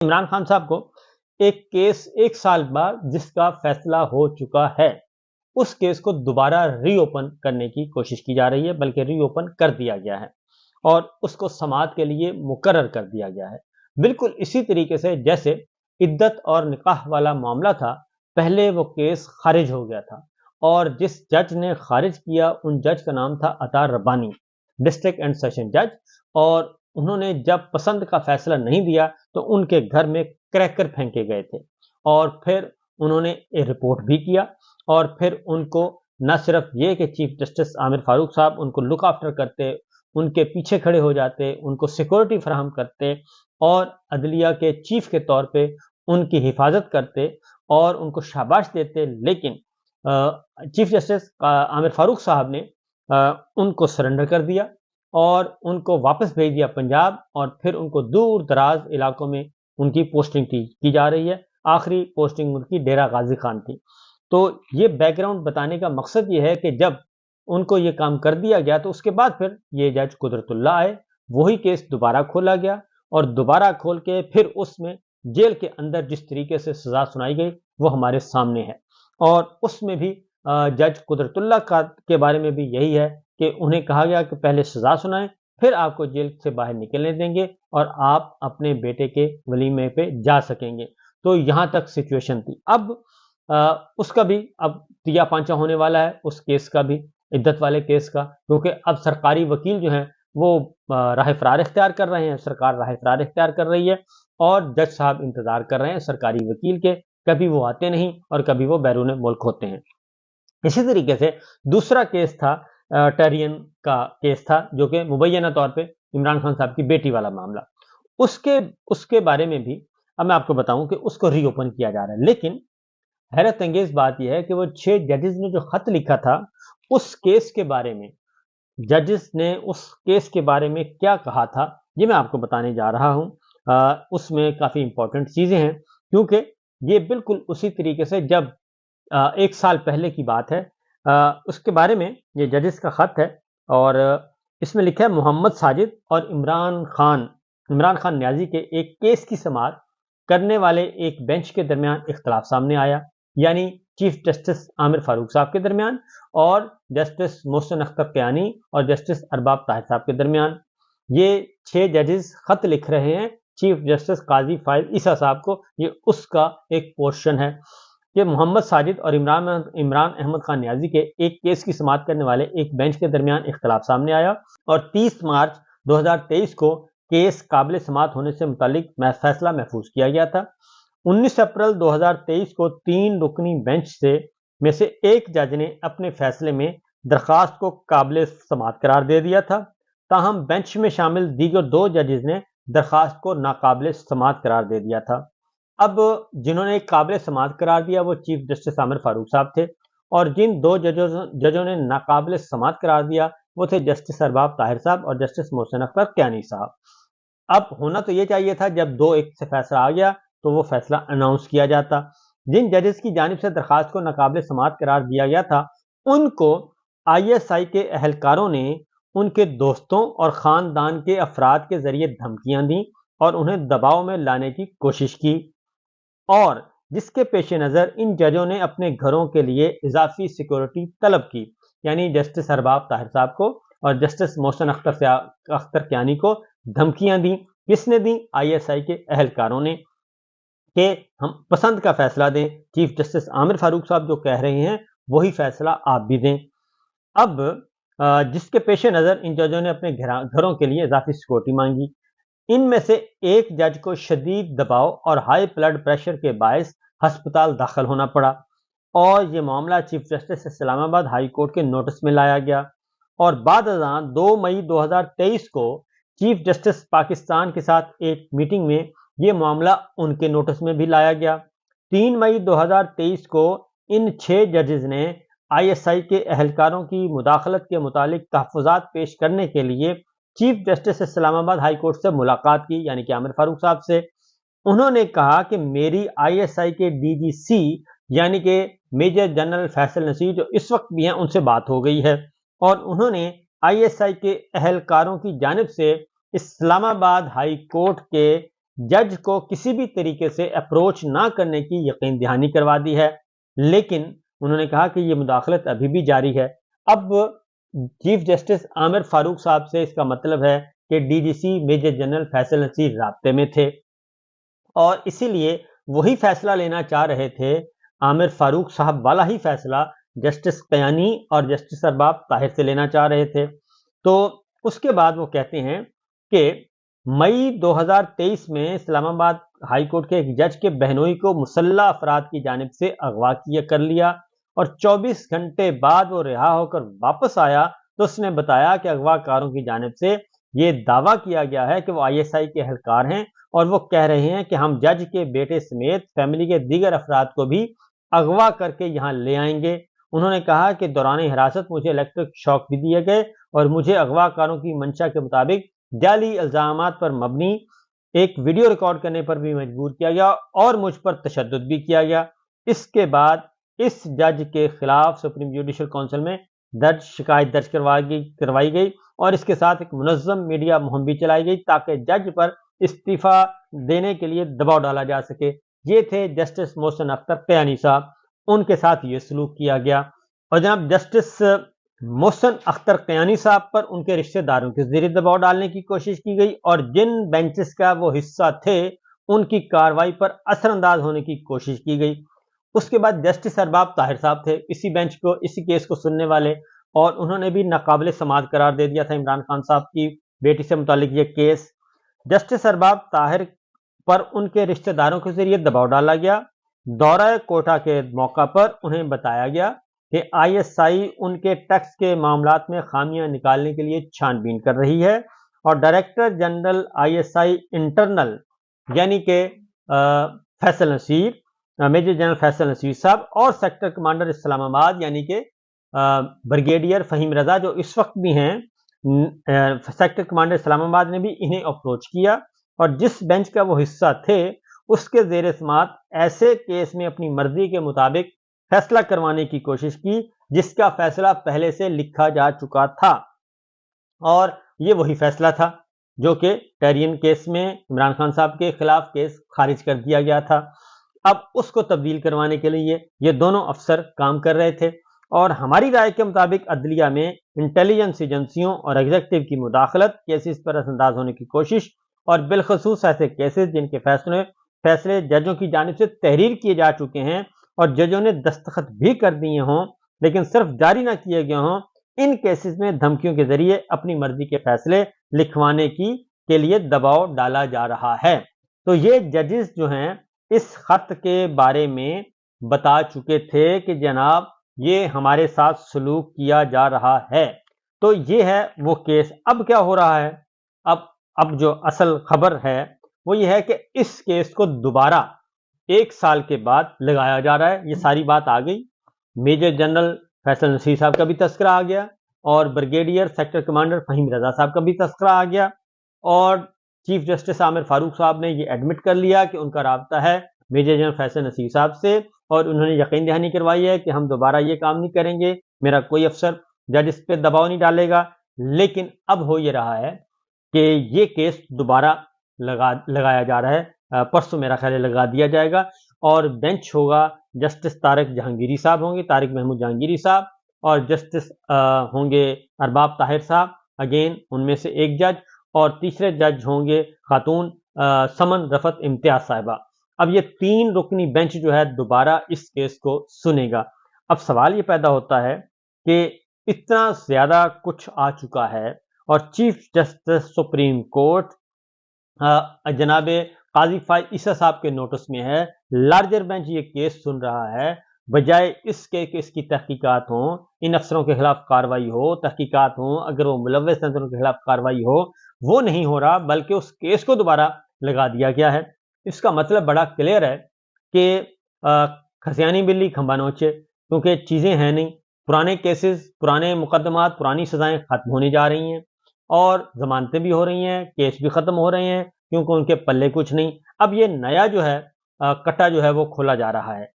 عمران خان صاحب کو ایک کیس 1 سال بعد جس کا فیصلہ ہو چکا ہے اس کیس کو دوبارہ ری اوپن کرنے کی کوشش کی جا رہی ہے، بلکہ ری اوپن کر دیا گیا ہے اور اس کو سماعت کے لیے مقرر کر دیا گیا ہے۔ بالکل اسی طریقے سے جیسے عدت اور نکاح والا معاملہ تھا، پہلے وہ کیس خارج ہو گیا تھا اور جس جج نے خارج کیا ان جج کا نام تھا عطا ربانی، ڈسٹرکٹ اینڈ سیشن جج، اور انہوں نے جب پسند کا فیصلہ نہیں دیا تو ان کے گھر میں کریکر پھینکے گئے تھے اور پھر انہوں نے رپورٹ بھی کیا اور پھر ان کو نہ صرف یہ کہ چیف جسٹس عامر فاروق صاحب ان کو لک آفٹر کرتے، ان کے پیچھے کھڑے ہو جاتے، ان کو سیکورٹی فراہم کرتے اور عدلیہ کے چیف کے طور پہ ان کی حفاظت کرتے اور ان کو شاباش دیتے، لیکن چیف جسٹس عامر فاروق صاحب نے ان کو سرنڈر کر دیا اور ان کو واپس بھیج دیا پنجاب، اور پھر ان کو دور دراز علاقوں میں ان کی پوسٹنگ کی جا رہی ہے۔ آخری پوسٹنگ ان کی ڈیرہ غازی خان تھی۔ تو یہ بیک گراؤنڈ بتانے کا مقصد یہ ہے کہ جب ان کو یہ کام کر دیا گیا تو اس کے بعد پھر یہ جج قدرت اللہ آئے، وہی کیس دوبارہ کھولا گیا اور دوبارہ کھول کے پھر اس میں جیل کے اندر جس طریقے سے سزا سنائی گئی وہ ہمارے سامنے ہے، اور اس میں بھی جج قدرت اللہ کے بارے میں بھی یہی ہے کہ انہیں کہا گیا کہ پہلے سزا سنائیں پھر آپ کو جیل سے باہر نکلنے دیں گے اور آپ اپنے بیٹے کے ولیمے پہ جا سکیں گے۔ تو یہاں تک سچویشن تھی۔ اب اس کا بھی اب تیا پانچا ہونے والا ہے، اس کیس کا بھی، عدت والے کیس کا، کیونکہ اب سرکاری وکیل جو ہیں وہ راہ فرار اختیار کر رہے ہیں، سرکار راہ فرار اختیار کر رہی ہے اور جج صاحب انتظار کر رہے ہیں سرکاری وکیل کے، کبھی وہ آتے نہیں اور کبھی وہ بیرون ملک ہوتے ہیں۔ اسی طریقے سے دوسرا کیس تھا ٹیرین کا کیس تھا، جو کہ مبینہ طور پہ عمران خان صاحب کی بیٹی والا معاملہ، اس کے بارے میں بھی اب میں آپ کو بتاؤں کہ اس کو ری اوپن کیا جا رہا ہے، لیکن حیرت انگیز بات یہ ہے کہ وہ 6 ججز نے جو خط لکھا تھا اس کیس کے بارے میں، ججز نے اس کیس کے بارے میں کیا کہا تھا یہ میں آپ کو بتانے جا رہا ہوں۔ اس میں کافی امپورٹنٹ چیزیں ہیں، کیونکہ یہ بالکل اسی طریقے سے جب 1 سال پہلے کی بات ہے، اس کے بارے میں یہ ججز کا خط ہے اور اس میں لکھا ہے محمد ساجد اور عمران خان نیازی کے ایک کیس کی سماعت کرنے والے ایک بینچ کے درمیان اختلاف سامنے آیا، یعنی چیف جسٹس عامر فاروق صاحب کے درمیان اور جسٹس محسن اختر قیانی اور جسٹس ارباب طاہر صاحب کے درمیان۔ یہ 6 ججز خط لکھ رہے ہیں چیف جسٹس قاضی فائز عیسیٰ صاحب کو، یہ اس کا ایک پورشن ہے کہ محمد ساجد اور عمران احمد خان نیازی کے ایک کیس کی سماعت کرنے والے ایک بینچ کے درمیان اختلاف سامنے آیا اور 30 مارچ 2023 کو کیس قابل سماعت ہونے سے متعلق فیصلہ محفوظ کیا گیا تھا۔ 19 اپریل 2023 کو 3 رکنی بینچ میں سے ایک جج نے اپنے فیصلے میں درخواست کو قابل سماعت قرار دے دیا تھا، تاہم بینچ میں شامل دیگر 2 ججز نے درخواست کو ناقابل سماعت قرار دے دیا تھا۔ اب جنہوں نے قابل سماعت قرار دیا وہ چیف جسٹس عامر فاروق صاحب تھے، اور جن 2 ججوں نے ناقابل سماعت قرار دیا وہ تھے جسٹس ارباب طاہر صاحب اور جسٹس محسن اختر قیانی صاحب۔ اب ہونا تو یہ چاہیے تھا جب 2-1 سے فیصلہ آ گیا تو وہ فیصلہ اناؤنس کیا جاتا۔ جن ججز کی جانب سے درخواست کو ناقابل سماعت قرار دیا گیا تھا ان کو ISI کے اہلکاروں نے ان کے دوستوں اور خاندان کے افراد کے ذریعے دھمکیاں دیں اور انہیں دباؤ میں لانے کی کوشش کی، اور جس کے پیش نظر ان ججوں نے اپنے گھروں کے لیے اضافی سیکورٹی طلب کی، یعنی جسٹس ارباب طاہر صاحب کو اور جسٹس محسن اختر قیانی کو دھمکیاں دیں۔ کس نے دیں؟ ISI کے اہلکاروں نے، کہ ہم پسند کا فیصلہ دیں، چیف جسٹس عامر فاروق صاحب جو کہہ رہے ہیں وہی فیصلہ آپ بھی دیں۔ اب جس کے پیش نظر ان ججوں نے اپنے گھروں کے لیے اضافی سیکورٹی مانگی۔ ان میں سے ایک جج کو شدید دباؤ اور ہائی بلڈ پریشر کے باعث ہسپتال داخل ہونا پڑا، اور یہ معاملہ چیف جسٹس اسلام آباد ہائی کورٹ کے نوٹس میں لایا گیا، اور بعد ازاں 2 مئی 2023 کو چیف جسٹس پاکستان کے ساتھ ایک میٹنگ میں یہ معاملہ ان کے نوٹس میں بھی لایا گیا۔ 3 مئی 2023 کو ان 6 ججز نے ISI کے اہلکاروں کی مداخلت کے متعلق تحفظات پیش کرنے کے لیے چیف جسٹس اسلام آباد ہائی کورٹ سے ملاقات کی، یعنی کہ عامر فاروق صاحب سے۔ انہوں نے کہا کہ میری ISI کے DGC یعنی کہ میجر جنرل فیصل نصیر جو اس وقت بھی ہیں ان سے بات ہو گئی ہے، اور انہوں نے ISI کے اہلکاروں کی جانب سے اسلام آباد ہائی کورٹ کے जज को किसी भी तरीके से अप्रोच ना करने की यकीन दहानी करवा दी है, लेकिन उन्होंने कहा कि ये मुदाखलत अभी भी जारी है। अब चीफ जस्टिस आमिर फारूक साहब से इसका मतलब है कि DGC major general Faisal Naseer राब्ते में थे और इसीलिए वही फैसला लेना चाह रहे थे, आमिर फारूक साहब वाला ही फैसला जस्टिस कयानी और जस्टिस अरबाब ताहिर से लेना चाह रहे थे। तो उसके बाद वो कहते हैं कि मई 2023 में इस्लामाबाद हाई कोर्ट के एक जज के बहनोई को मुसल्ला अफराद की जानिब से अगवा कर लिया और 24 घंटे बाद वो रिहा होकर वापस आया तो उसने बताया कि अगवाकारों की जानिब से ये दावा किया गया है कि वो आईएसआई के एहलकार हैं और वो कह रहे हैं कि हम जज के बेटे समेत फैमिली के दीगर अफराद को भी अगवा करके यहाँ ले आएंगे। उन्होंने कहा कि दौरान हिरासत मुझे इलेक्ट्रिक शॉक भी दिए गए और मुझे अगवाकारों की मंशा के मुताबिक जाली इल्जामात पर मबनी एक वीडियो रिकॉर्ड करने पर भी मजबूर किया गया और मुझ पर तशद्दुद भी किया गया। इसके बाद इस जज के खिलाफ सुप्रीम जुडिशल काउंसिल में शिकायत दर्ज करवाई गई और इसके साथ एक मुनज़्ज़म मीडिया मुहिम भी चलाई गई ताकि जज पर इस्तीफा देने के लिए दबाव डाला जा सके। ये थे जस्टिस मोहसिन अख्तर कयानी साहब, उनके साथ ये सलूक किया गया और जनाब जस्टिस मोहसिन अख्तर कयानी साहब पर उनके रिश्तेदारों के जरिए दबाव डालने की कोशिश की गई और जिन बेंचेस का वो हिस्सा थे उनकी कार्रवाई पर असरअंदाज होने की कोशिश की गई। उसके बाद जस्टिस अरबाब ताहिर साहब थे इसी बेंच को, इसी केस को सुनने वाले, और उन्होंने भी नाकाबिल समाअत करार दे दिया था इमरान खान साहब की बेटी से मुतालिक ये केस। जस्टिस अरबाब ताहिर पर उनके रिश्तेदारों के जरिए दबाव डाला गया। दौरा कोटा के मौका पर उन्हें बताया गया कि आईएसआई उनके टैक्स के मामलात में खामियां निकालने के लिए छानबीन कर रही है और डायरेक्टर जनरल आईएसआई इंटरनल यानी कि फैसल नसीर, मेजर जनरल फैसल नसीर साहब और सेक्टर कमांडर इस्लामाबाद यानी कि ब्रिगेडियर फहीम रजा जो इस वक्त भी हैं सेक्टर कमांडर इस्लामाबाद ने भी इन्हें अप्रोच किया और जिस बेंच का वो हिस्सा थे उसके जेर समाअत ऐसे केस में अपनी मर्जी के मुताबिक फैसला करवाने की कोशिश की जिसका फैसला पहले से लिखा जा चुका था और ये वही फैसला था जो कि टेरियन केस में इमरान खान साहब के खिलाफ केस खारिज कर दिया गया था। अब उसको तब्दील करवाने के लिए ये दोनों अफसर काम कर रहे थे और हमारी राय के मुताबिक अदलिया में इंटेलिजेंस एजेंसियों और एग्जीक्यूटिव की मुदाखलत, केसेस पर असरअंदाज होने की कोशिश और बिलखसूस ऐसे केसेस जिनके फैसले जजों की जानिब से तहरीर किए जा चुके हैं और जजों ने दस्तखत भी कर दिए हों लेकिन सिर्फ जारी ना किए गए हों, इन केसेस में धमकियों के जरिए अपनी मर्जी के फैसले लिखवाने के लिए दबाव डाला जा रहा है। तो ये जजेस जो हैं इस खत के बारे में बता चुके थे कि जनाब ये हमारे साथ सलूक किया जा रहा है। तो ये है वो केस। अब क्या हो रहा है, अब जो असल खबर है वो ये है कि इस केस को दोबारा 1 साल के बाद लगाया जा रहा है। ये सारी बात आ गई, मेजर जनरल फैसल नसीर साहब का भी तस्करा आ गया और ब्रिगेडियर सेक्टर कमांडर फहीम रजा साहब का भी तस्करा आ गया और चीफ जस्टिस आमिर फारूक साहब ने ये एडमिट कर लिया कि उनका राब्ता है मेजर जनरल फैसल नसीर साहब से और उन्होंने यकीन दहानी करवाई है कि हम दोबारा ये काम नहीं करेंगे, मेरा कोई अफसर जज इस पर दबाव नहीं डालेगा। लेकिन अब हो ये रहा है कि ये केस दोबारा लगाया जा रहा है, परसों मेरा ख्याल लगा दिया जाएगा और बेंच होगा जस्टिस तारिक जहांगीरी साहब होंगे, तारिक महमूद जहांगीरी साहब, और जस्टिस होंगे अरबाब ताहिर साहब, अगेन उनमें से एक जज, और तीसरे जज होंगे खातून समन रफत इम्तियाज साहिबा। अब ये 3 रुकनी बेंच जो है दोबारा इस केस को सुनेगा। अब सवाल ये पैदा होता है कि इतना ज्यादा कुछ आ चुका है और चीफ जस्टिस सुप्रीम कोर्ट जनाब काजी फाइज ईसा साहब के नोटिस में है, लार्जर बेंच ये केस सुन रहा है, बजाय इसके कि इसकी तहकीकात हो, इन अफसरों के खिलाफ कार्रवाई हो, तहकीकात हो, अगर वो मुलव्वस हैं तो उनके खिलाफ कार्रवाई हो, वो नहीं हो रहा बल्कि उस केस को दोबारा लगा दिया गया है। इसका मतलब बड़ा क्लियर है कि खसियानी बिल्ली खंबा नोचे, क्योंकि चीजें हैं नहीं, पुराने केसेस, पुराने मुकदमात, पुरानी सजाएं खत्म होने जा रही हैं और जमानतें भी हो रही हैं, केस भी खत्म हो रहे हैं क्योंकि उनके पल्ले कुछ नहीं। अब ये नया जो है कट्टा जो है वो खोला जा रहा है